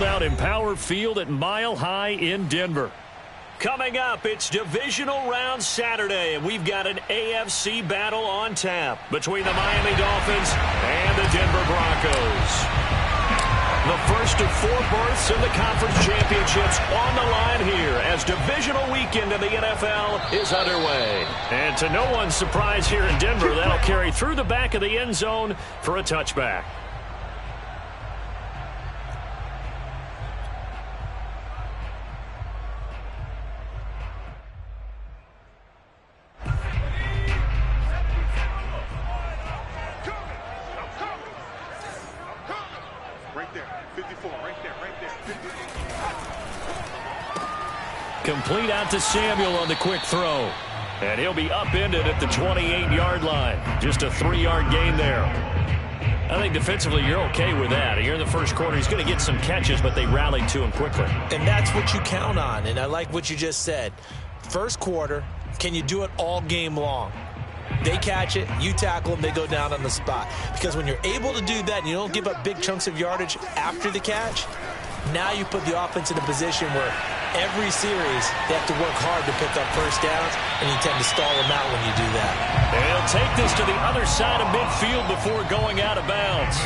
sold out Empower Field at Mile High in Denver. Coming up, it's Divisional Round Saturday, and we've got an AFC battle on tap between the Miami Dolphins and the Denver Broncos. The first of 4 berths in the conference championships on the line here as divisional weekend in the NFL is underway. And to no one's surprise here in Denver, that'll carry through the back of the end zone for a touchback. Complete out to Samuel on the quick throw. And he'll be upended at the 28-yard line. Just a 3-yard gain there. I think defensively you're okay with that. Here in the first quarter, he's going to get some catches, but they rallied to him quickly. And that's what you count on, and I like what you just said. First quarter, can you do it all game long? They catch it, you tackle them, they go down on the spot. Because when you're able to do that and you don't give up big chunks of yardage after the catch, now you put the offense in a position where every series they have to work hard to pick up first downs, and you tend to stall them out when you do that. And he'll take this to the other side of midfield before going out of bounds.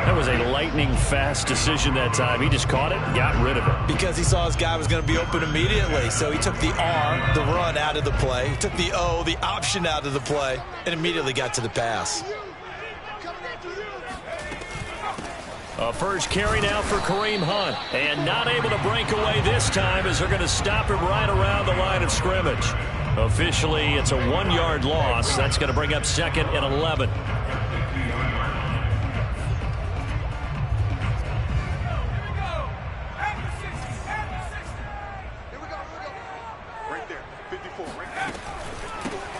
That was a lightning-fast decision that time. He just caught it and got rid of it. Because he saw his guy was going to be open immediately, so he took the R, the run, out of the play. He took the O, the option, out of the play, and immediately got to the pass. A first carry now for Kareem Hunt. And not able to break away this time as they're going to stop him right around the line of scrimmage. Officially, it's a 1-yard loss. That's going to bring up 2nd and 11.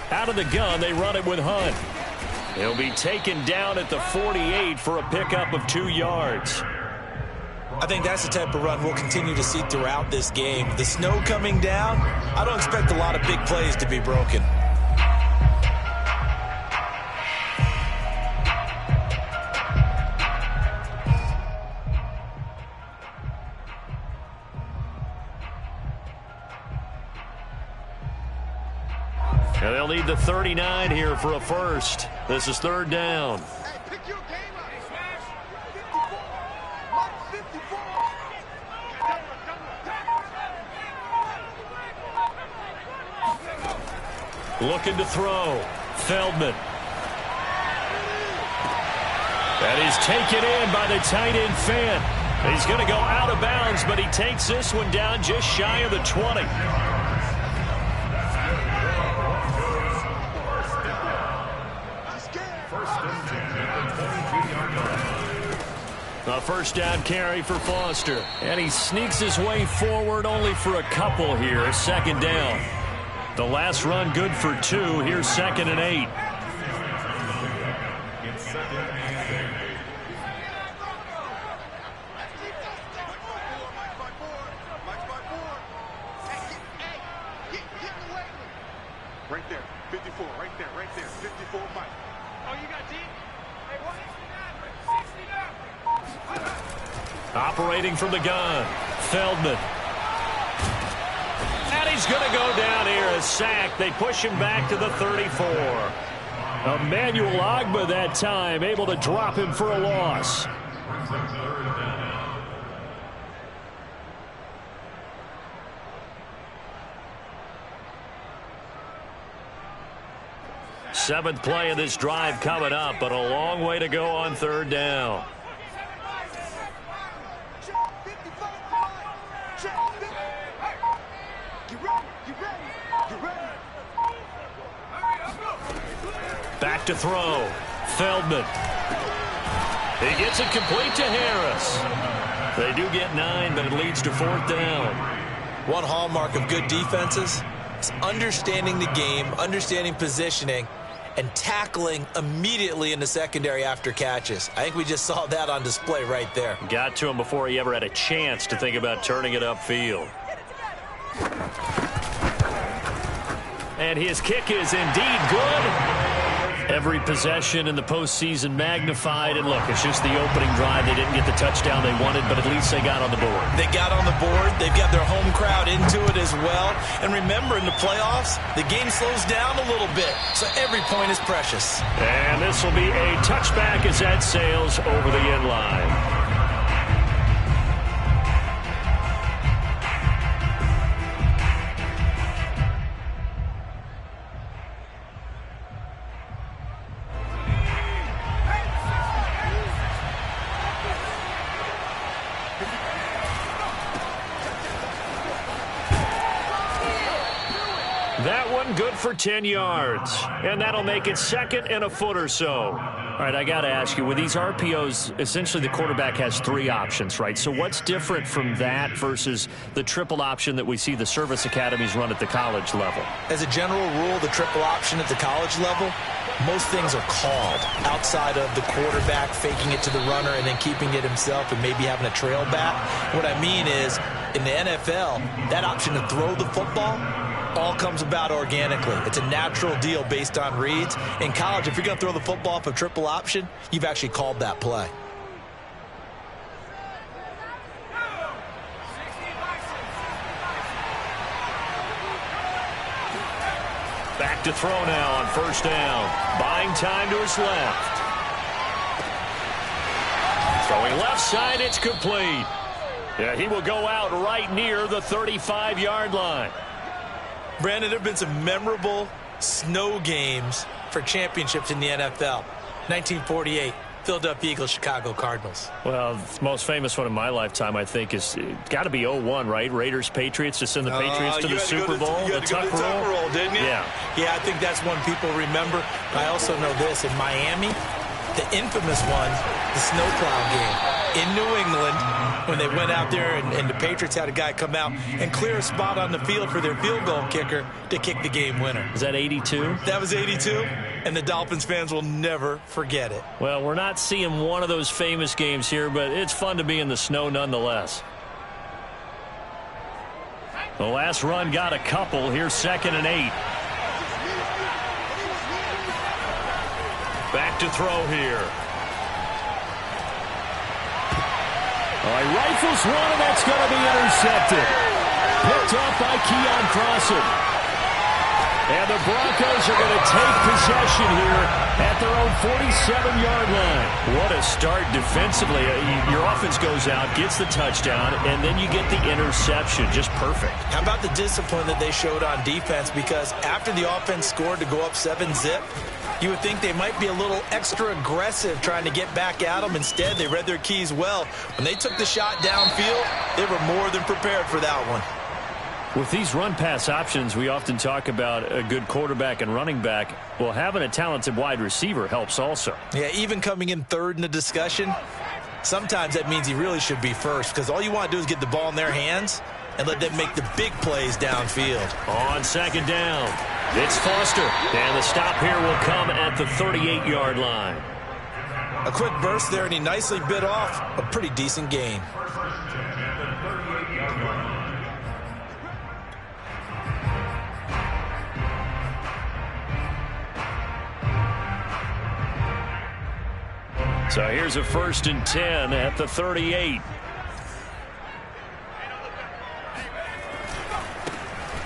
Out of the gun, they run it with Hunt. He'll be taken down at the 48 for a pickup of 2 yards. I think that's the type of run we'll continue to see throughout this game. The snow coming down, I don't expect a lot of big plays to be broken. And they'll need the 39 here for a first. This is 3rd down. Looking to throw. Feldman. That is taken in by the tight end Fant. He's going to go out of bounds, but he takes this one down just shy of the 20. A first down carry for Foster. And he sneaks his way forward only for a couple here. 2nd down. The last run good for 2. Here's 2nd and 8. Right there. 54. Right there. 54. Mike. Oh, you got deep? Hey, what? Operating from the gun. Feldman. And he's going to go down here. A sack. They push him back to the 34. Emmanuel Ogbah that time able to drop him for a loss. Seventh play of this drive coming up, but a long way to go on 3rd down. Back to throw. Feldman. He gets it complete to Harris. They do get 9, but it leads to 4th down. One hallmark of good defenses is understanding the game, understanding positioning, and tackling immediately in the secondary after catches. I think we just saw that on display right there. Got to him before he ever had a chance to think about turning it upfield. And his kick is indeed good. Every possession in the postseason magnified. And look, it's just the opening drive. They didn't get the touchdown they wanted, but at least they got on the board. They got on the board. They've got their home crowd into it as well. And remember, in the playoffs, the game slows down a little bit, so every point is precious. And this will be a touchback as that sails over the end line. That one good for 10 yards. And that'll make it second and a foot or so. All right, I got to ask you, with these RPOs, essentially the quarterback has 3 options, right? So what's different from that versus the triple option that we see the service academies run at the college level? As a general rule, the triple option at the college level, most things are called outside of the quarterback faking it to the runner and then keeping it himself and maybe having a trail back. What I mean is, in the NFL, that option to throw the football all comes about organically. It's a natural deal based on reads. In college, if you're going to throw the football off a triple option, you've actually called that play. Back to throw now on first down. Buying time to his left. Throwing left side, it's complete. Yeah, he will go out right near the 35-yard line. Brandon, there have been some memorable snow games for championships in the NFL. 1948, Philadelphia Eagles, Chicago Cardinals. Well, the most famous one in my lifetime, I think, is got to be 0-1, right? Raiders, Patriots, to send the Patriots to the Super Bowl. You had to go to the Tuck roll, didn't you? Yeah. Yeah, I think that's one people remember. I also know this. In Miami, the infamous one, the snowplow game. In New England, when they went out there and the Patriots had a guy come out and clear a spot on the field for their field goal kicker to kick the game winner. Is that 82? That was 82, and the Dolphins fans will never forget it. Well, we're not seeing one of those famous games here, but it's fun to be in the snow nonetheless. The last run got a couple. Here's 2nd and 8. Back to throw here. All right, rifles one, and that's going to be intercepted. Picked off by Keon Crossan. And the Broncos are going to take possession here at their own 47-yard line. What a start defensively. Your offense goes out, gets the touchdown, and then you get the interception. Just perfect. How about the discipline that they showed on defense? Because after the offense scored to go up 7-zip, you would think they might be a little extra aggressive trying to get back at them. Instead, they read their keys well. When they took the shot downfield, they were more than prepared for that one. With these run-pass options, we often talk about a good quarterback and running back. Well, having a talented wide receiver helps also. Yeah, even coming in third in the discussion, sometimes that means he really should be first, because all you want to do is get the ball in their hands and let them make the big plays downfield. On 2nd down, it's Foster. And the stop here will come at the 38-yard line. A quick burst there, and he nicely bit off a pretty decent gain. So here's a 1st and 10 at the 38.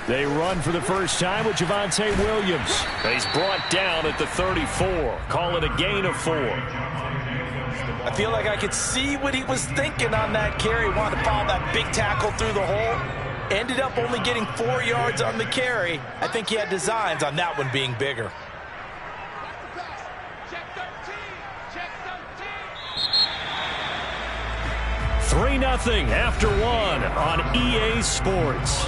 They run for the first time with Javonte Williams. He's brought down at the 34. Call it a gain of 4. I feel like I could see what he was thinking on that carry. Wanted to follow that big tackle through the hole. Ended up only getting 4 yards on the carry. I think he had designs on that one being bigger. 3-0 after 1 on EA Sports.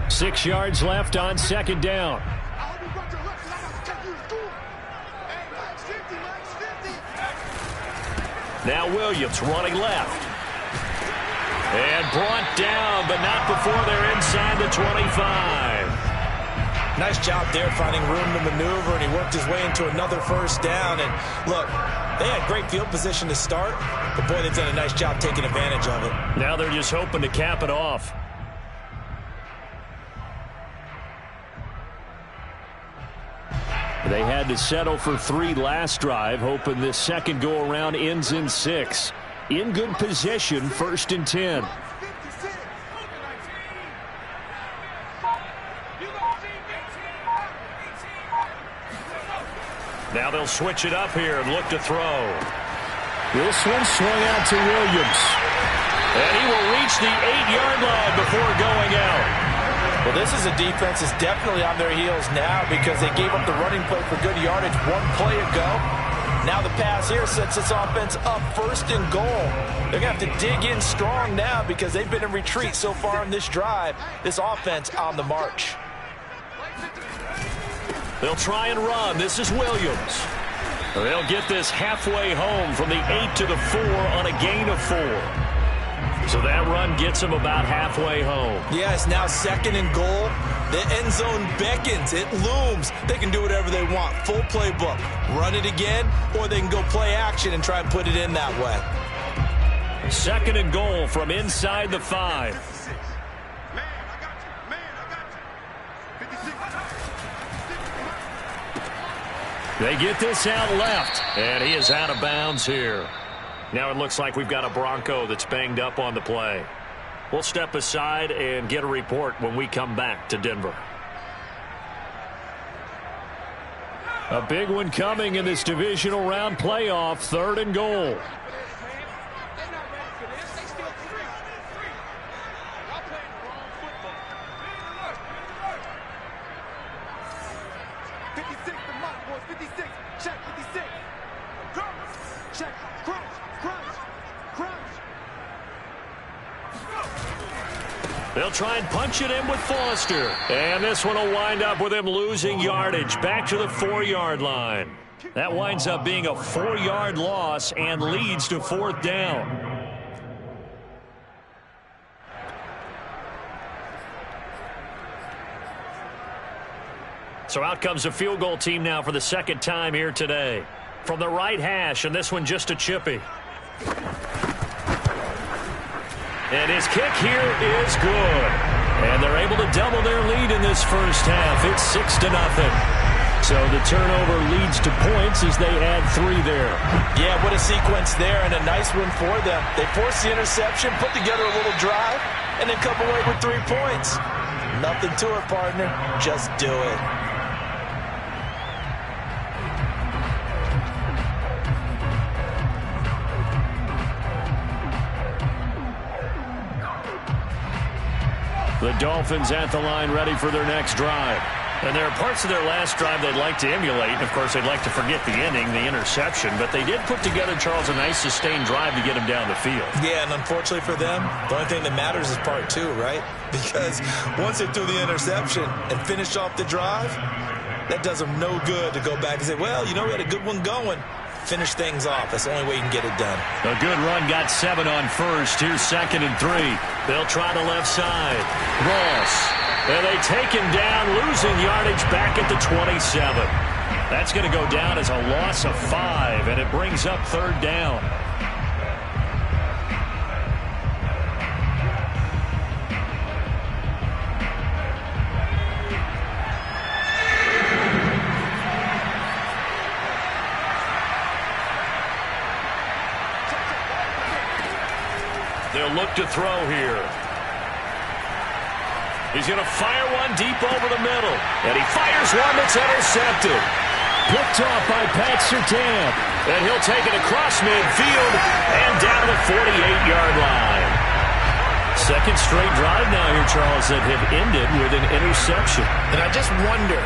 Six yards left on 2nd down. Now Williams running left. And brought down, but not before they're inside the 25. Nice job there finding room to maneuver, and he worked his way into another first down. And look, they had great field position to start, but boy, they've done a nice job taking advantage of it. Now they're just hoping to cap it off. They had to settle for 3 last drive, hoping this second go-around ends in 6. In good position, 1st and 10. Now they'll switch it up here and look to throw. This one swung out to Williams. And he will reach the 8-yard line before going out. Well, this is a defense that's definitely on their heels now because they gave up the running play for good yardage 1 play ago. Now the pass here sets this offense up 1st and goal. They're going to have to dig in strong now because they've been in retreat so far in this drive. This offense on the march. They'll try and run. This is Williams. They'll get this halfway home from the 8 to the 4 on a gain of 4. So that run gets them about halfway home. Yeah, it's now 2nd and goal. The end zone beckons. It looms. They can do whatever they want. Full playbook. Run it again, or they can go play action and try and put it in that way. 2nd and goal from inside the 5. They get this out left, and he is out of bounds here. Now it looks like we've got a Bronco that's banged up on the play. We'll step aside and get a report when we come back to Denver. A big one coming in this divisional round playoff, 3rd and goal. They'll try and punch it in with Foster. And this one will wind up with him losing yardage back to the 4-yard line. That winds up being a 4-yard loss and leads to 4th down. So out comes the field goal team now for the 2nd time here today. From the right hash, and this one just a chippy. And his kick here is good. And they're able to double their lead in this first half. It's 6-0. So the turnover leads to points as they add 3 there. Yeah, what a sequence there, and a nice one for them. They forced the interception, put together a little drive, and then come away with 3 points. Nothing to it, partner. Just do it. The Dolphins at the line ready for their next drive. And there are parts of their last drive they'd like to emulate. Of course, they'd like to forget the ending, the interception. But they did put together, Charles, a nice sustained drive to get him down the field. Yeah, and unfortunately for them, the only thing that matters is part 2, right? Because once they threw the interception and finished off the drive, that does them no good to go back and say, well, you know, we had a good one going. Finish things off. That's the only way you can get it done. A good run got 7 on first. Here's 2nd and 3. They'll try the left side. Ross. And they take him down, losing yardage back at the 27. That's going to go down as a loss of 5, and it brings up 3rd down. They'll look to throw here. He's going to fire one deep over the middle. And he fires one that's intercepted. Picked off by Pat Surtain. And he'll take it across midfield and down to the 48-yard line. 2nd straight drive now here, Charles, that have ended with an interception. And I just wonder,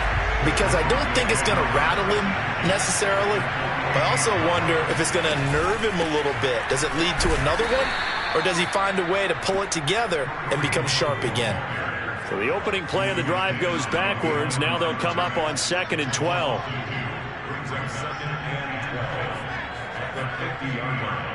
because I don't think it's going to rattle him necessarily, but I also wonder if it's going to nerve him a little bit. Does it lead to another one? Or does he find a way to pull it together and become sharp again? So the opening play of the drive goes backwards. Now they'll come up on 2nd and 12. Brings up 2nd and 12 at the 50-yard line.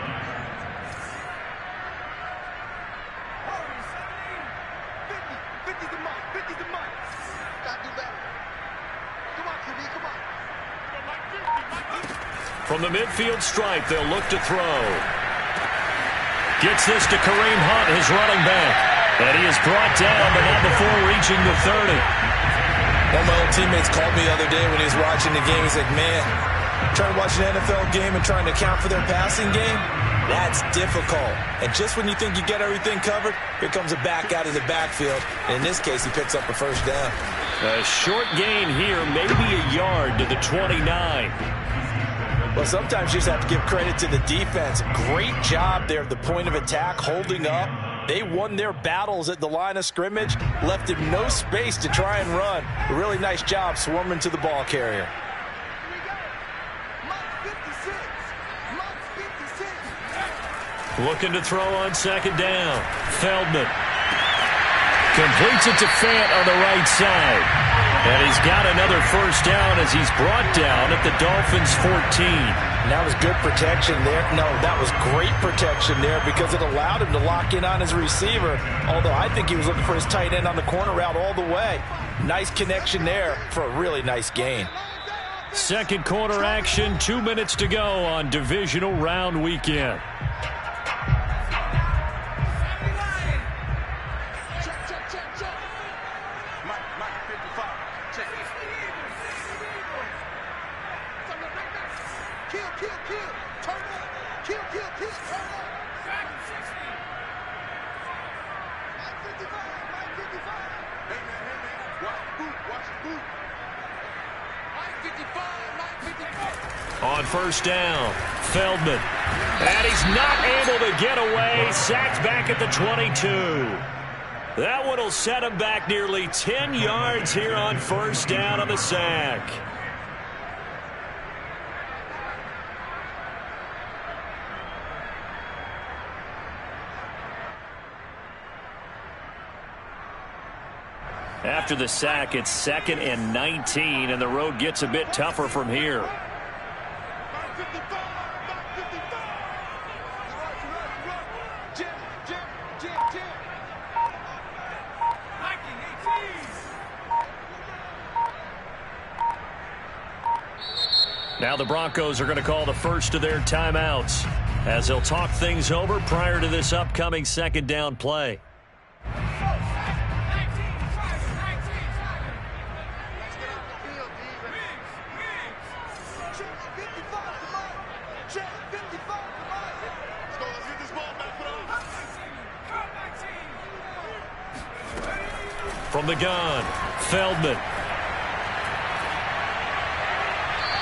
From the midfield stripe, they'll look to throw. Gets this to Kareem Hunt, his running back. And he is brought down, but not before reaching the 30. One of my old teammates called me the other day when he was watching the game. He's like, man, trying to watch an NFL game and trying to account for their passing game, that's difficult. And just when you think you get everything covered, here comes a back out of the backfield. And in this case, he picks up a first down. A short gain here, maybe a yard to the 29. Well, sometimes you just have to give credit to the defense. Great job there at the point of attack, holding up. They won their battles at the line of scrimmage, left him no space to try and run. A really nice job swarming to the ball carrier. Looking to throw on second down. Feldman completes it to Fant on the right side. And he's got another first down as he's brought down at the Dolphins' 14. And that was good protection there. No, that was great protection there because it allowed him to lock in on his receiver. Although I think he was looking for his tight end on the corner route all the way. Nice connection there for a really nice gain. Second quarter action, 2 minutes to go on divisional round weekend. On first down, Feldman. And he's not able to get away. Sacked back at the 22. That one will set him back nearly 10 yards here on first down on the sack. After the sack, it's 2nd and 19, and the road gets a bit tougher from here. Now the Broncos are going to call the first of their timeouts as they'll talk things over prior to this upcoming second down play. From the gun, Feldman.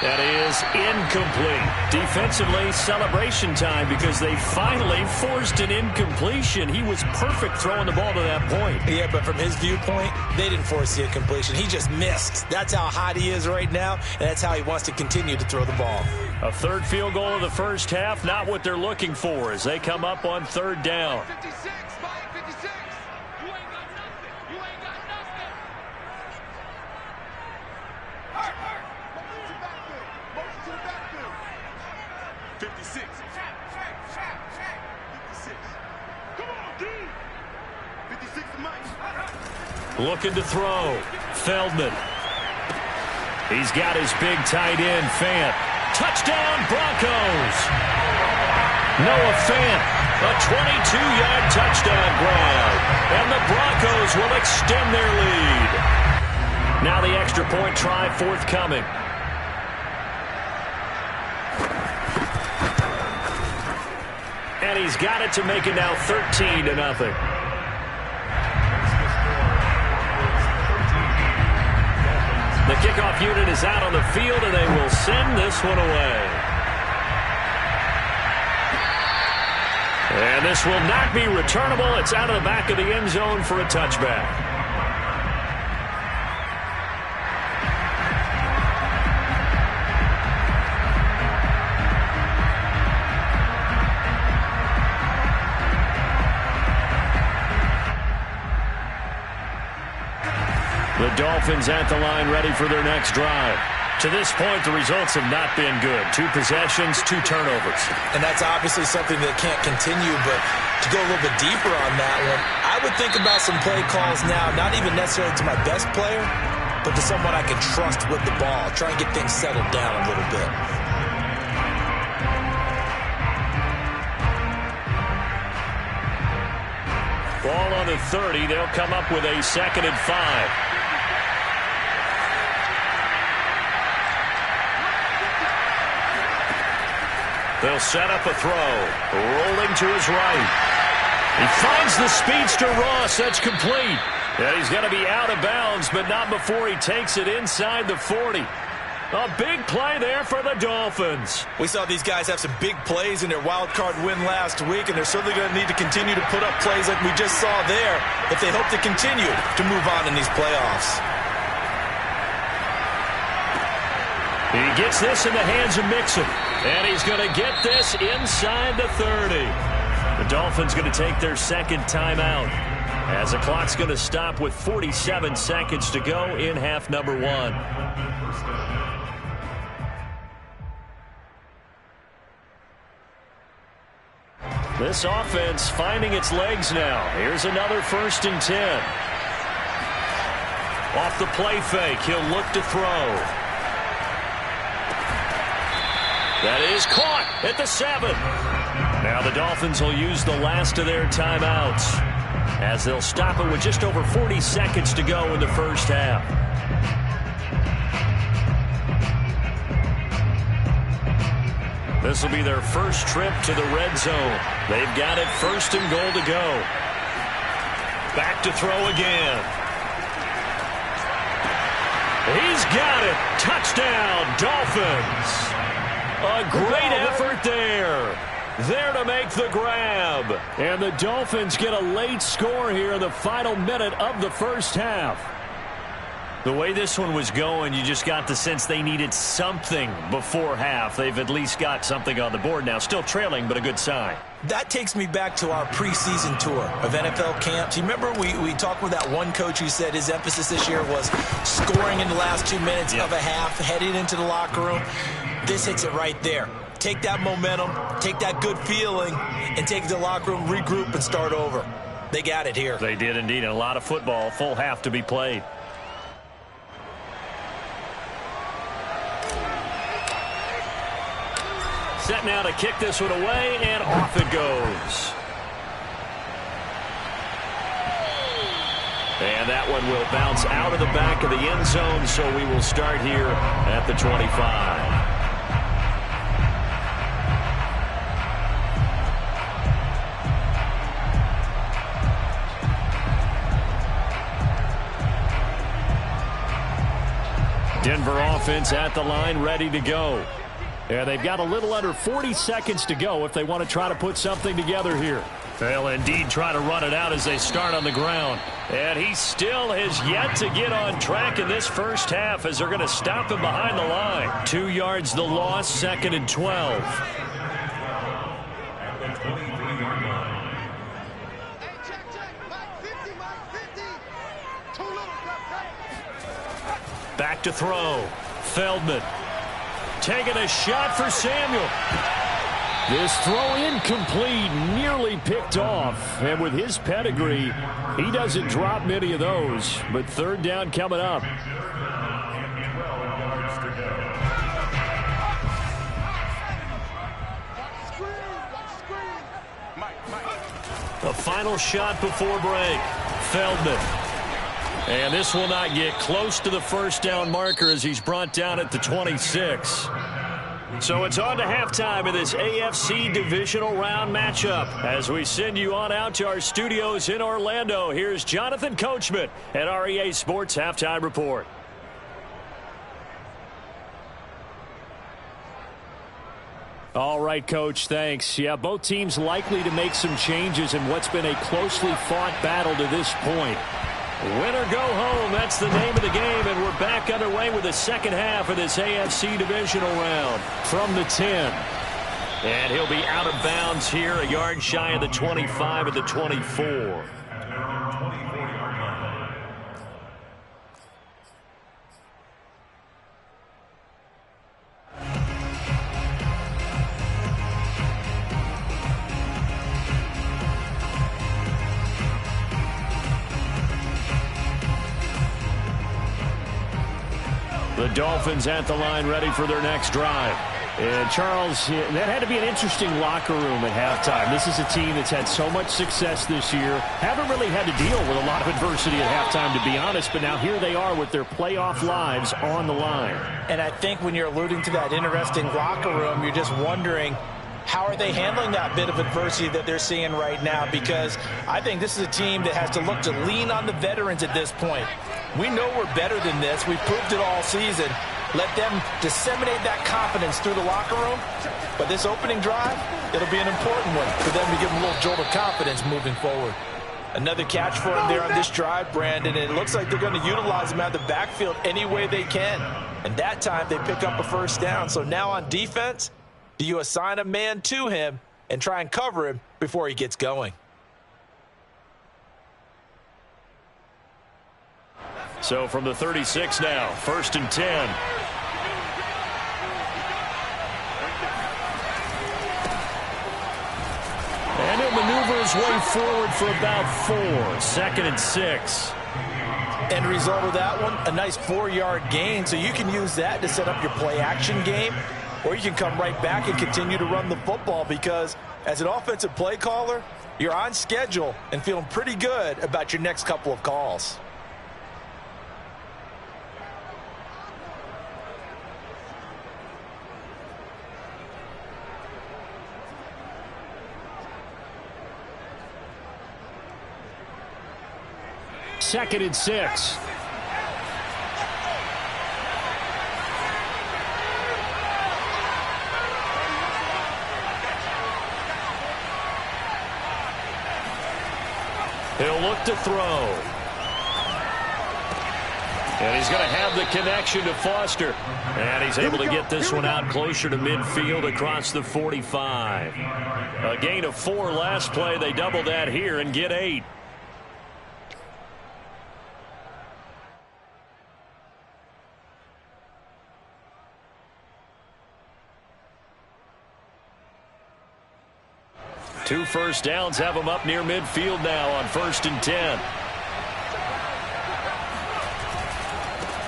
That is incomplete. Defensively, celebration time because they finally forced an incompletion. He was perfect throwing the ball to that point. Yeah, but from his viewpoint, they didn't force the incompletion. He just missed. That's how hot he is right now, and that's how he wants to continue to throw the ball. A third field goal of the first half, not what they're looking for as they come up on third down. 56, Mike, 56. You ain't got nothing. You ain't got nothing. Motion to the backfield. 56. 56. Come on, D. 56 to Mike. Looking to throw. Feldman. He's got his big tight end, Fant. Touchdown, Broncos. Noah Fant, a 22-yard touchdown grab. And the Broncos will extend their lead. Now the extra point try forthcoming. And he's got it to make it now 13-0. The kickoff unit is out on the field, and they will send this one away. And this will not be returnable. It's out of the back of the end zone for a touchback. The Dolphins at the line ready for their next drive. To this point, the results have not been good. 2 possessions, 2 turnovers. And that's obviously something that can't continue, but to go a little bit deeper on that one, I would think about some play calls now, not even necessarily to my best player, but to someone I can trust with the ball. Try and get things settled down a little bit. on the 30. They'll come up with a 2nd and 5. They'll set up a throw. Rolling to his right. He finds the speedster Ross. That's complete. And he's going to be out of bounds, but not before he takes it inside the 40. A big play there for the Dolphins. We saw these guys have some big plays in their wild card win last week, and they're certainly going to need to continue to put up plays like we just saw there if they hope to continue to move on in these playoffs. He gets this in the hands of Mixon, and he's going to get this inside the 30. The Dolphins going to take their 2nd timeout as the clock's going to stop with 47 seconds to go in half number 1. This offense finding its legs now. Here's another 1st and 10. Off the play fake, he'll look to throw. That is caught at the 7. Now the Dolphins will use the last of their timeouts as they'll stop it with just over 40 seconds to go in the first half. This will be their first trip to the red zone. They've got it 1st and goal to go. Back to throw again. He's got it. Touchdown, Dolphins. A great effort there. There to make the grab. And the Dolphins get a late score here in the final minute of the first half. The way this one was going, you just got the sense they needed something before half. They've at least got something on the board now. Still trailing, but a good sign. That takes me back to our preseason tour of NFL camps. You remember we talked with that one coach who said his emphasis this year was scoring in the last 2 minutes of a half, heading into the locker room. This hits it right there. Take that momentum, take that good feeling, and take it to the locker room, regroup, and start over. They got it here. They did indeed. And a lot of football, full half to be played. Set now to kick this one away, and off it goes. And that one will bounce out of the back of the end zone, so we will start here at the 25. Denver offense at the line, ready to go. And they've got a little under 40 seconds to go if they want to try to put something together here. They'll indeed try to run it out as they start on the ground. And he still has yet to get on track in this first half as they're going to stop him behind the line. 2 yards the loss, 2nd and 12. Back to throw. Feldman. Taking a shot for Samuel. This throw incomplete, nearly picked off. And with his pedigree, he doesn't drop many of those. But 3rd down coming up. A final shot before break. Feldman. And this will not get close to the 1st down marker as he's brought down at the 26. So it's on to halftime in this AFC divisional round matchup. As we send you on out to our studios in Orlando, here's Jonathan Coachman at REA Sports Halftime Report. All right, Coach, thanks. Yeah, both teams likely to make some changes in what's been a closely fought battle to this point. Win or go home, that's the name of the game, and we're back underway with the second half of this AFC divisional round from the 10. And he'll be out of bounds here, a yard shy of the 25 at the 24. The Dolphins at the line ready for their next drive. And, Charles, that had to be an interesting locker room at halftime. This is a team that's had so much success this year. Haven't really had to deal with a lot of adversity at halftime, to be honest. But now here they are with their playoff lives on the line. And I think when you're alluding to that interesting locker room, you're just wondering, how are they handling that bit of adversity that they're seeing right now? Because I think this is a team that has to look to lean on the veterans at this point. We know we're better than this. We've proved it all season. Let them disseminate that confidence through the locker room. But this opening drive, it'll be an important one for them to give them a little jolt of confidence moving forward. Another catch for them there on this drive, Brandon. And it looks like they're going to utilize him out of the backfield any way they can. And that time they pick up a first down. So now on defense, do you assign a man to him and try and cover him before he gets going? So from the 36 now, 1st and 10. And he'll maneuver his way forward for about 4. 2nd and 6. End result of that one, a nice 4-yard gain. So you can use that to set up your play-action game, or you can come right back and continue to run the football, because as an offensive play caller, you're on schedule and feeling pretty good about your next couple of calls. Second and 6. He'll look to throw. And he's going to have the connection to Foster. And he's able to get this one out closer to midfield across the 45. A gain of 4 last play. They double that here and get 8. Two first downs have him up near midfield now on 1st and 10.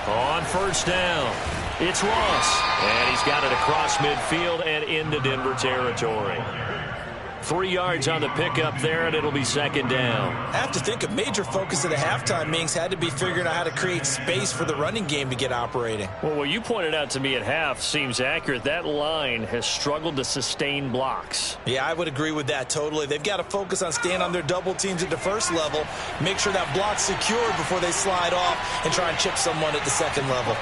On 1st down, it's Ross. And he's got it across midfield and into Denver territory. 3 yards on the pickup there, and it'll be 2nd down. I have to think a major focus of the halftime meetings had to be figuring out how to create space for the running game to get operating. Well, what you pointed out to me at half seems accurate. That line has struggled to sustain blocks. Yeah, I would agree with that totally. They've got to focus on staying on their double teams at the first level, make sure that block's secured before they slide off and try and chip someone at the second level.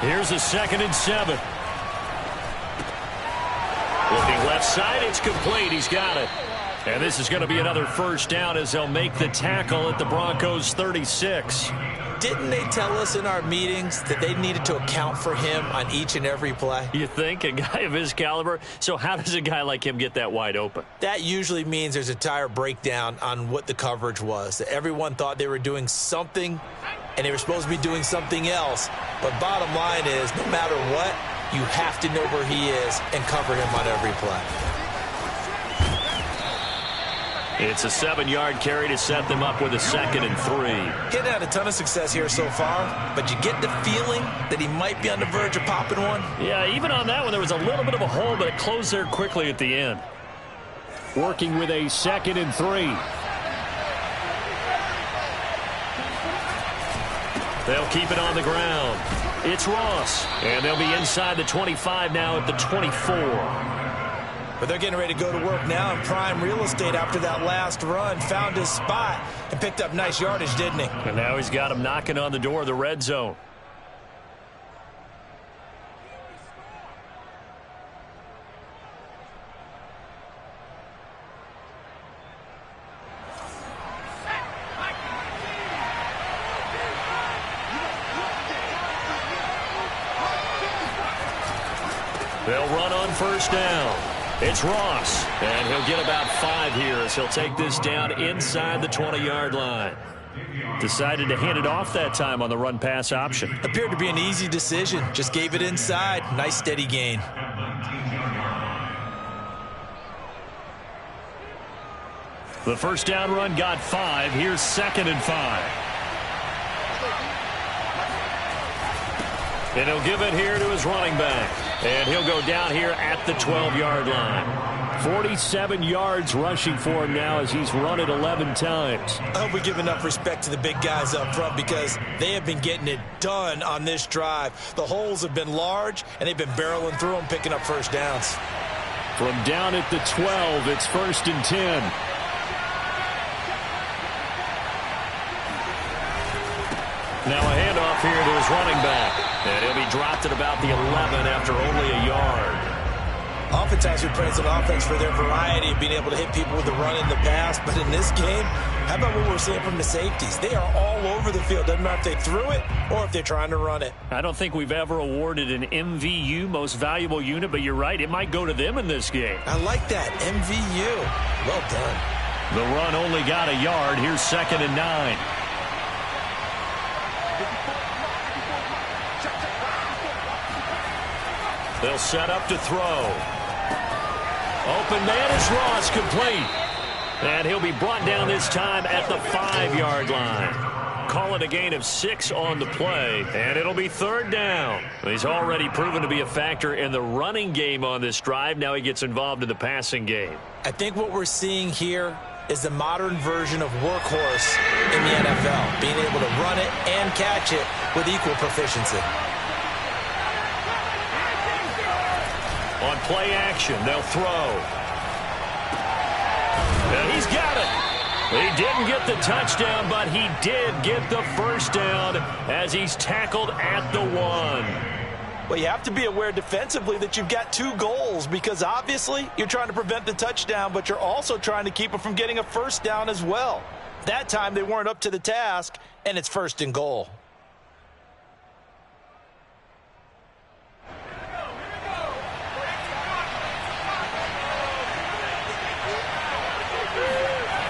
Here's a 2nd and 7. Looking left side, it's complete. He's got it. And this is going to be another first down as they'll make the tackle at the Broncos 36. Didn't they tell us in our meetings that they needed to account for him on each and every play? You think? A guy of his caliber? So how does a guy like him get that wide open? That usually means there's a tire breakdown on what the coverage was. That everyone thought they were doing something, and they were supposed to be doing something else. But bottom line is, no matter what, you have to know where he is and cover him on every play. It's a 7-yard carry to set them up with a 2nd and 3. Getting had a ton of success here so far, but you get the feeling that he might be on the verge of popping one. Yeah, even on that one, there was a little bit of a hole, but it closed there quickly at the end. Working with a 2nd and 3. They'll keep it on the ground. It's Ross, and they'll be inside the 25 now at the 24. But they're getting ready to go to work now in prime real estate after that last run. Found his spot and picked up nice yardage, didn't he? And now he's got him knocking on the door of the red zone. They'll run on first down. It's Ross, and he'll get about 5 here as he'll take this down inside the 20-yard line. Decided to hand it off that time on the run-pass option. Appeared to be an easy decision. Just gave it inside. Nice steady gain. The first down run got 5. Here's 2nd and 5. And he'll give it here to his running back. And he'll go down here at the 12-yard line. 47 yards rushing for him now as he's run it 11 times. I hope we give enough respect to the big guys up front because they have been getting it done on this drive. The holes have been large, and they've been barreling through them, picking up first downs. From down at the 12, it's 1st and 10. Now a handoff here to his running back. And he'll be dropped at about the 11 after only a yard. Oftentimes we praise an offense for their variety of being able to hit people with the run in the pass. But in this game, how about what we're seeing from the safeties? They are all over the field. Doesn't matter if they threw it or if they're trying to run it. I don't think we've ever awarded an MVU, most valuable unit, but you're right. It might go to them in this game. I like that. MVU. Well done. The run only got a yard. Here's 2nd and 9. They'll set up to throw. Open man is Ross, complete. And he'll be brought down this time at the 5-yard line. Call it a gain of 6 on the play, and it'll be 3rd down. He's already proven to be a factor in the running game on this drive. Now he gets involved in the passing game. I think what we're seeing here is the modern version of workhorse in the NFL, being able to run it and catch it with equal proficiency. On play action, they'll throw. And he's got it. He didn't get the touchdown, but he did get the first down as he's tackled at the 1. Well, you have to be aware defensively that you've got 2 goals because obviously you're trying to prevent the touchdown, but you're also trying to keep it from getting a first down as well. That time they weren't up to the task, and it's 1st and goal.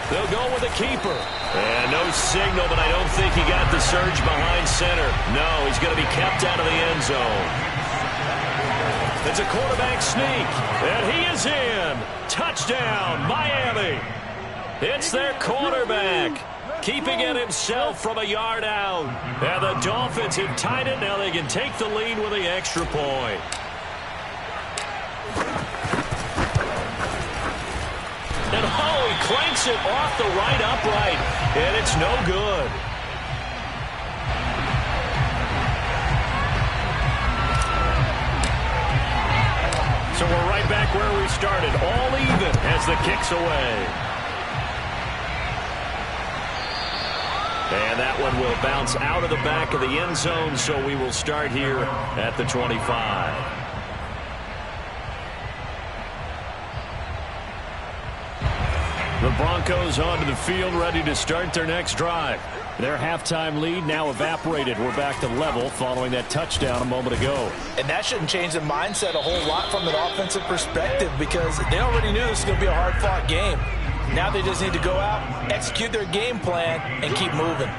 They'll go with a keeper. And no signal, but I don't think he got the surge behind center. No, he's going to be kept out of the end zone. It's a quarterback sneak. And he is in. Touchdown, Miami. It's their quarterback, keeping it himself from a yard out. And the Dolphins have tied it. Now they can take the lead with the extra point. And oh, he clanks it off the right upright, and it's no good. So we're right back where we started, all even as the kick's away. And that one will bounce out of the back of the end zone, so we will start here at the 25. The Broncos onto the field, ready to start their next drive. Their halftime lead now evaporated. We're back to level following that touchdown a moment ago. And that shouldn't change the mindset a whole lot from an offensive perspective because they already knew this was going to be a hard-fought game. Now they just need to go out, execute their game plan, and keep moving.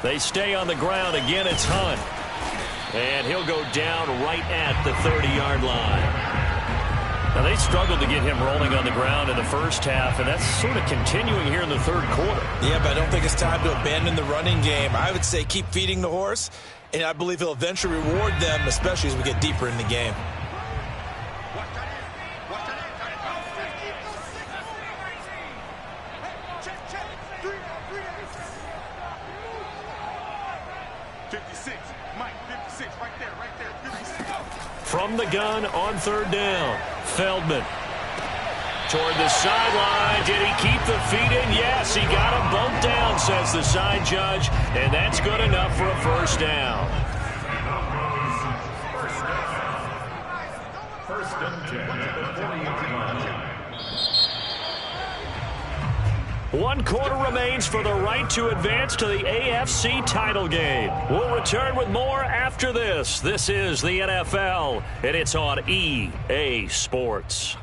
They stay on the ground. Again, it's Hunt. And he'll go down right at the 30-yard line. Now, they struggled to get him rolling on the ground in the first half, and that's sort of continuing here in the third quarter. Yeah, but I don't think it's time to abandon the running game. I would say keep feeding the horse, and I believe he'll eventually reward them, especially as we get deeper in the game. From the gun on 3rd down, Feldman. Toward the sideline. Did he keep the feet in? Yes, he got them both down, says the side judge, and that's good enough for a first down. First and 10. 1 quarter remains for the right to advance to the AFC title game. We'll return with more after this. This is the NFL, and it's on EA Sports.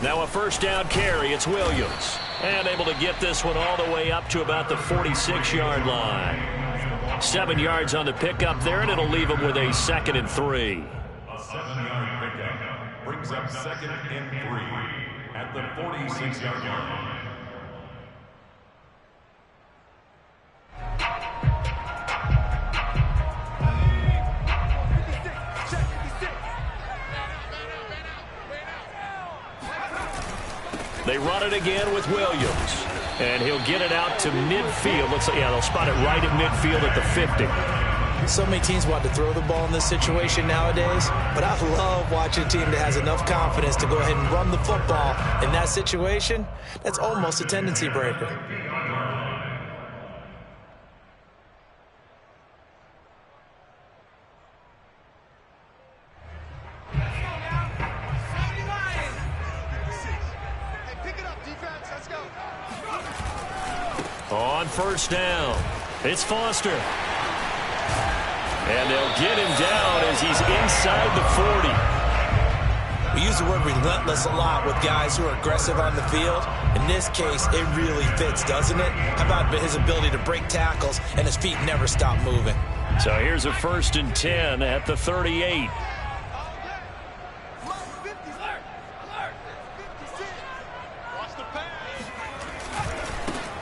Now a first down carry. It's Williams. And able to get this one all the way up to about the 46-yard line. 7 yards on the pickup there, and it'll leave him with a 2nd and 3. A 7-yard pickup brings up 2nd and 3 at the 46-yard line. They run it again with Williams. And he'll get it out to midfield. They'll spot it right at midfield at the 50. So many teams want to throw the ball in this situation nowadays, but I love watching a team that has enough confidence to go ahead and run the football in that situation. That's almost a tendency breaker. On first down, it's Foster. And they'll get him down as he's inside the 40. We use the word relentless a lot with guys who are aggressive on the field. In this case, it really fits, doesn't it? How about his ability to break tackles and his feet never stop moving? So here's a 1st and 10 at the 38.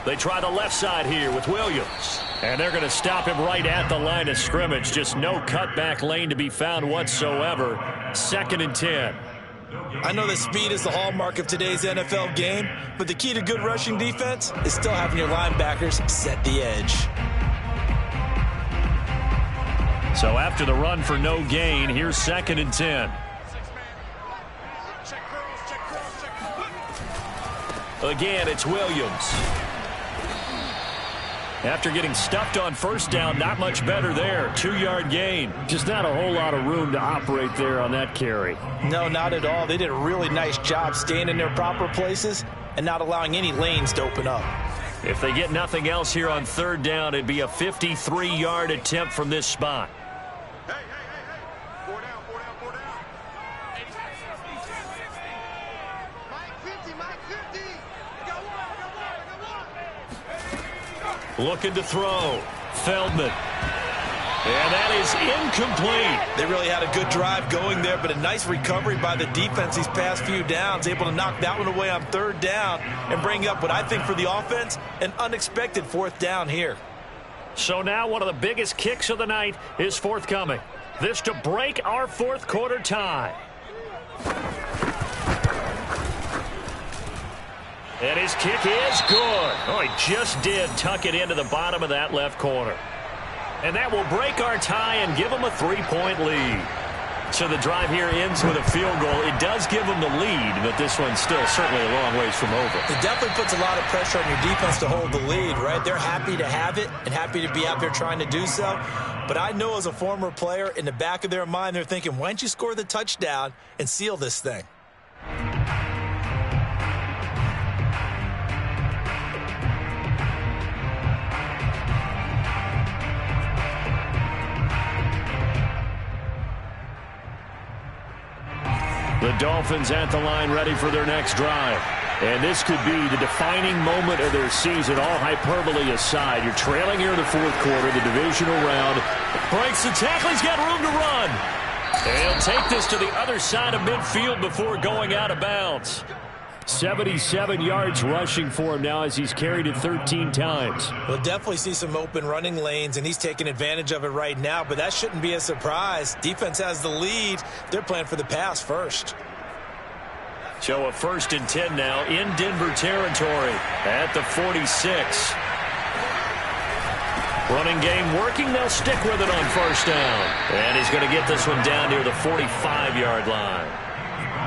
They try the left side here with Williams. And they're going to stop him right at the line of scrimmage. Just no cutback lane to be found whatsoever. 2nd and 10. I know that speed is the hallmark of today's NFL game, but the key to good rushing defense is still having your linebackers set the edge. So after the run for no gain, here's 2nd and 10. Again, it's Williams. After getting stuffed on first down, not much better there. 2-yard gain. Just not a whole lot of room to operate there on that carry. No, not at all. They did a really nice job staying in their proper places and not allowing any lanes to open up. If they get nothing else here on 3rd down, it'd be a 53-yard attempt from this spot. Hey. 4 down. Mike 50. Looking to throw. Feldman. And that is incomplete. They really had a good drive going there, but a nice recovery by the defense these past few downs, able to knock that one away on 3rd down and bring up what I think for the offense, an unexpected 4th down here. So now one of the biggest kicks of the night is forthcoming. This to break our 4th quarter tie. And his kick is good. Oh, he just did tuck it into the bottom of that left corner. And that will break our tie and give them a 3-point lead. So the drive here ends with a field goal. It does give them the lead, but this one's still certainly a long ways from over. It definitely puts a lot of pressure on your defense to hold the lead, right? They're happy to have it and happy to be out there trying to do so. But I know as a former player, in the back of their mind, they're thinking, why don't you score the touchdown and seal this thing? The Dolphins at the line ready for their next drive. And this could be the defining moment of their season, all hyperbole aside. You're trailing here in the 4th quarter, the divisional round. Breaks the tackle, he's got room to run. And he'll take this to the other side of midfield before going out of bounds. 77 yards rushing for him now as he's carried it 13 times. We'll definitely see some open running lanes, and he's taking advantage of it right now, but that shouldn't be a surprise. Defense has the lead. They're playing for the pass first. So a 1st and 10 now in Denver territory at the 46. Running game working. They'll stick with it on first down. And he's going to get this one down near the 45-yard line.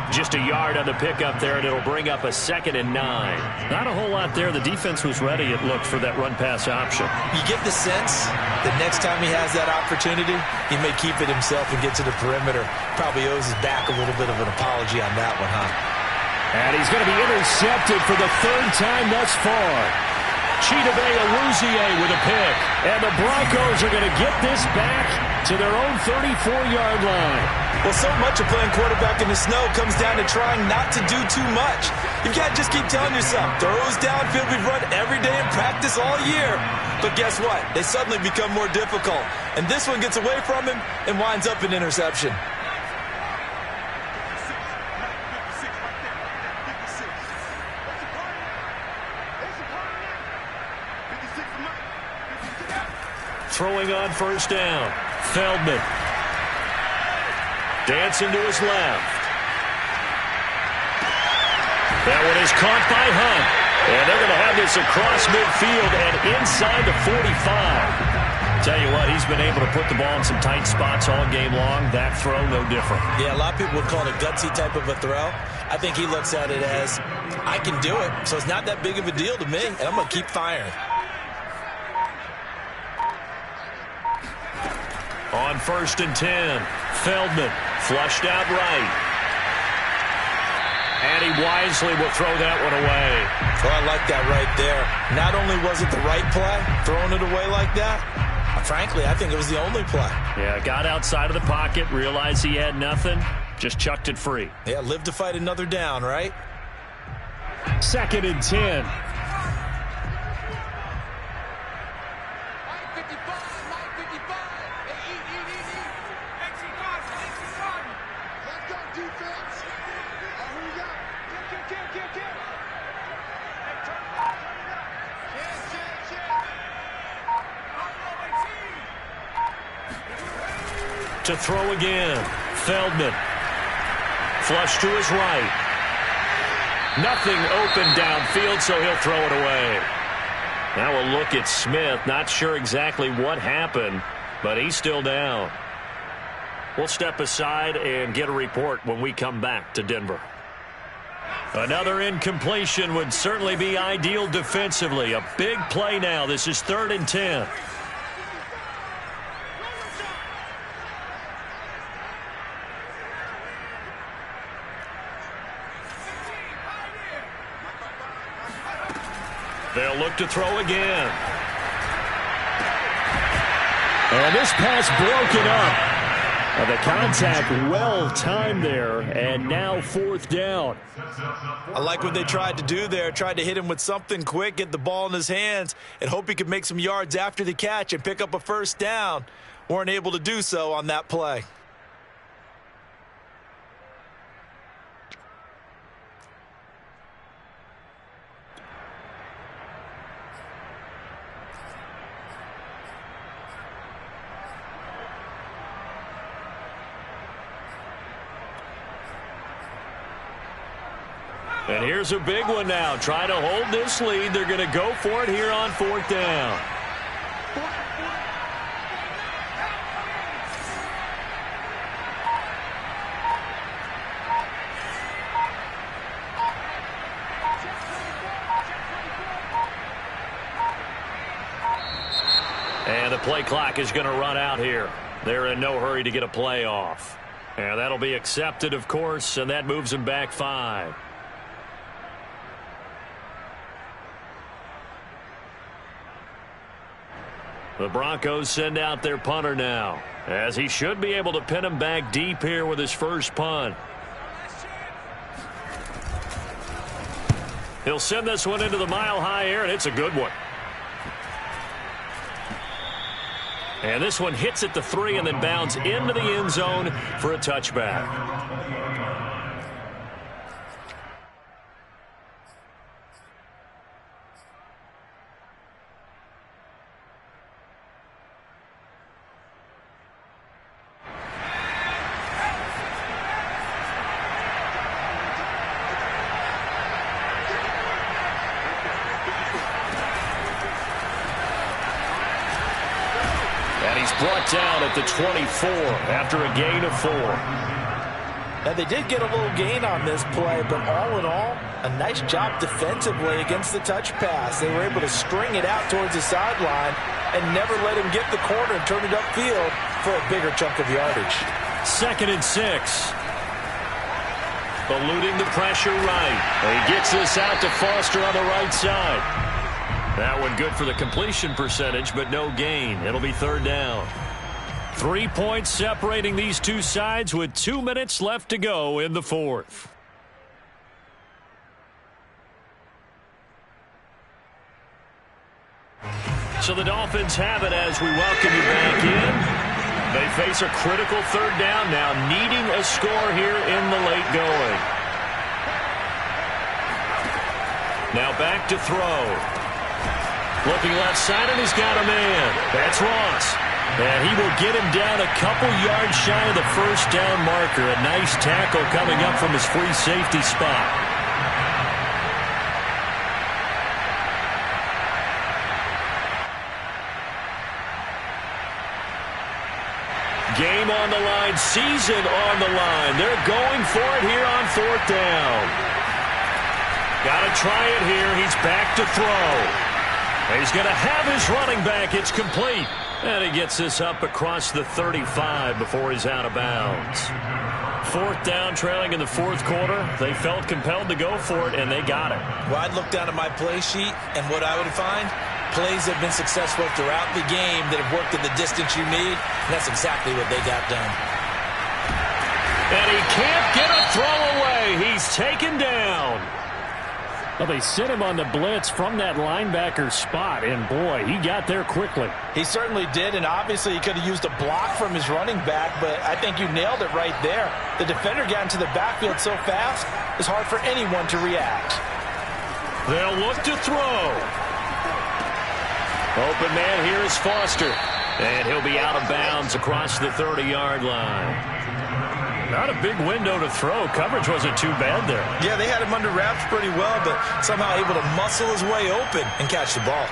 Just a yard on the pickup there, and it'll bring up a 2nd and 9. Not a whole lot there. The defense was ready, it looked, for that run-pass option. You get the sense that next time he has that opportunity, he may keep it himself and get to the perimeter. Probably owes his back a little bit of an apology on that one, huh? And he's going to be intercepted for the 3rd time thus far. Chidobe with a pick. And the Broncos are going to get this back to their own 34-yard line. Well, so much of playing quarterback in the snow comes down to trying not to do too much. You've got to just keep telling yourself, throws downfield we've run every day in practice all year. But guess what? They suddenly become more difficult. And this one gets away from him and winds up an interception. Throwing on first down. Feldman. Dancing to his left. That one is caught by Hunt. And they're going to have this across midfield and inside the 45. Tell you what, he's been able to put the ball in some tight spots all game long. That throw, no different. Yeah, a lot of people would call it a gutsy type of a throw. I think he looks at it as, I can do it, so it's not that big of a deal to me, and I'm going to keep firing. On first and 10, Feldman flushed out right. And he wisely will throw that one away. Oh, I like that right there. Not only was it the right play, throwing it away like that, frankly, I think it was the only play. Yeah, got outside of the pocket, realized he had nothing, just chucked it free. Yeah, live to fight another down, right? Second and 10. To throw again. Feldman. Flush to his right. Nothing open downfield, so he'll throw it away. Now we'll look at Smith. Not sure exactly what happened, but he's still down. We'll step aside and get a report when we come back to Denver. Another incompletion would certainly be ideal defensively. A big play now. This is 3rd and 10. They'll look to throw again. And this pass broken up. The contact well timed there, and now 4th down. I like what they tried to do there. Tried to hit him with something quick, get the ball in his hands, and hope he could make some yards after the catch and pick up a first down. Weren't able to do so on that play. And here's a big one now. Trying to hold this lead. They're going to go for it here on 4th down. And the play clock is going to run out here. They're in no hurry to get a play off. And that'll be accepted, of course, and that moves them back 5. The Broncos send out their punter now, as he should be able to pin him back deep here with his first punt. He'll send this one into the mile-high air, and it's a good one. And this one hits at the 3 and then bounds into the end zone for a touchback. Brought down at the 24 after a gain of 4. Now, they did get a little gain on this play, but all in all, a nice job defensively against the touch pass. They were able to string it out towards the sideline and never let him get the corner and turn it upfield for a bigger chunk of yardage. 2nd and 6. Eluding the pressure right. He gets this out to Foster on the right side. That one good for the completion percentage, but no gain. It'll be third down. 3 points separating these two sides with 2 minutes left to go in the fourth. So the Dolphins have it as we welcome you back in. They face a critical third down now, needing a score here in the late going. Now back to throw. Looking left side, and he's got a man. That's Ross. And he will get him down a couple yards shy of the first down marker. A nice tackle coming up from his free safety spot. Game on the line, season on the line. They're going for it here on fourth down. Got to try it here. He's back to throw. He's going to have his running back. It's complete. And he gets this up across the 35 before he's out of bounds. Fourth down, trailing in the fourth quarter. They felt compelled to go for it, and they got it. Well, I'd look down at my play sheet, and what I would find, plays have been successful throughout the game that have worked in the distance you need, and that's exactly what they got done. And he can't get a throw away. He's taken down. Well, they sent him on the blitz from that linebacker spot, and boy, he got there quickly. He certainly did, and obviously he could have used a block from his running back, but I think you nailed it right there. The defender got into the backfield so fast, it's hard for anyone to react. They'll look to throw. Open man here is Foster, and he'll be out of bounds across the 30-yard line. Not a big window to throw. Coverage wasn't too bad there. Yeah, they had him under wraps pretty well, but somehow able to muscle his way open and catch the ball.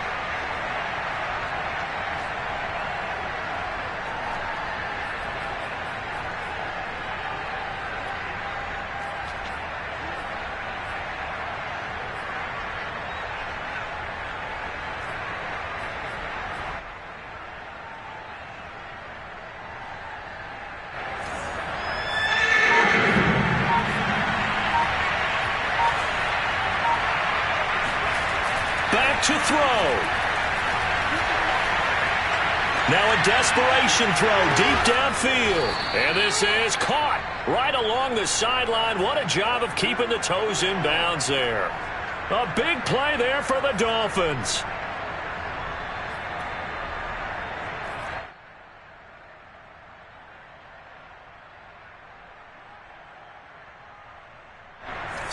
To throw. Now a desperation throw deep downfield. And this is caught right along the sideline. What a job of keeping the toes in bounds there. A big play there for the Dolphins.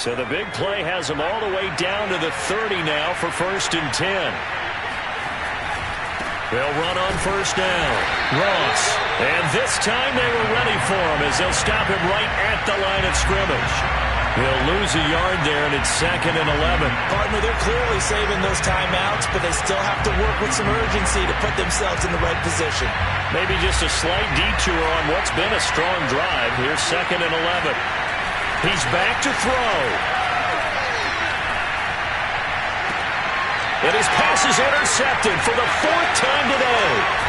So the big play has them all the way down to the 30 now for 1st and 10. They'll run on first down. Ross. And this time they were ready for him as they'll stop him right at the line of scrimmage. He'll lose a yard there, and it's 2nd and 11. Partner, they're clearly saving those timeouts, but they still have to work with some urgency to put themselves in the right position. Maybe just a slight detour on what's been a strong drive. Here's 2nd and 11. He's back to throw. And his pass is intercepted for the 4th time today.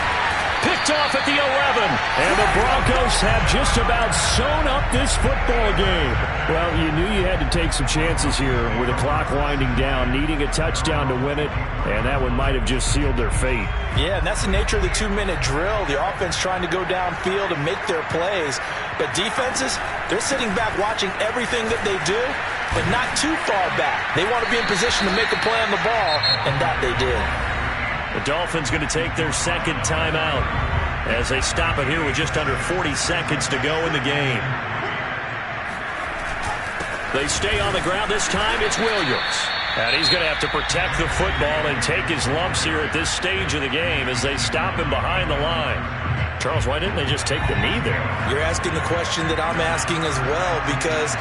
Picked off at the 11. And the Broncos have just about sewn up this football game. Well, you knew you had to take some chances here with the clock winding down, needing a touchdown to win it, and that one might have just sealed their fate. Yeah, and that's the nature of the 2-minute drill. The offense trying to go downfield and make their plays. But defenses, they're sitting back watching everything that they do, but not too far back. They want to be in position to make a play on the ball, and that they did. The Dolphins going to take their 2nd timeout as they stop it here with just under 40 seconds to go in the game. They stay on the ground. This time it's Williams. And he's going to have to protect the football and take his lumps here at this stage of the game as they stop him behind the line. Charles, why didn't they just take the knee there? You're asking the question that I'm asking as well, because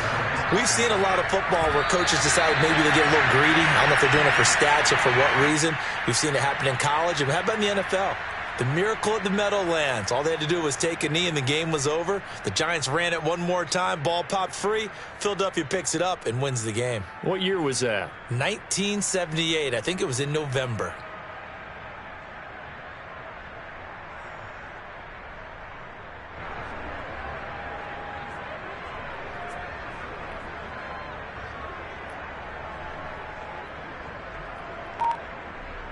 we've seen a lot of football where coaches decide maybe they get a little greedy. I don't know if they're doing it for stats or for what reason. We've seen it happen in college. And how about in the NFL? The miracle at the Meadowlands. All they had to do was take a knee and the game was over. The Giants ran it one more time. Ball popped free. Philadelphia picks it up and wins the game. What year was that? 1978. I think it was in November.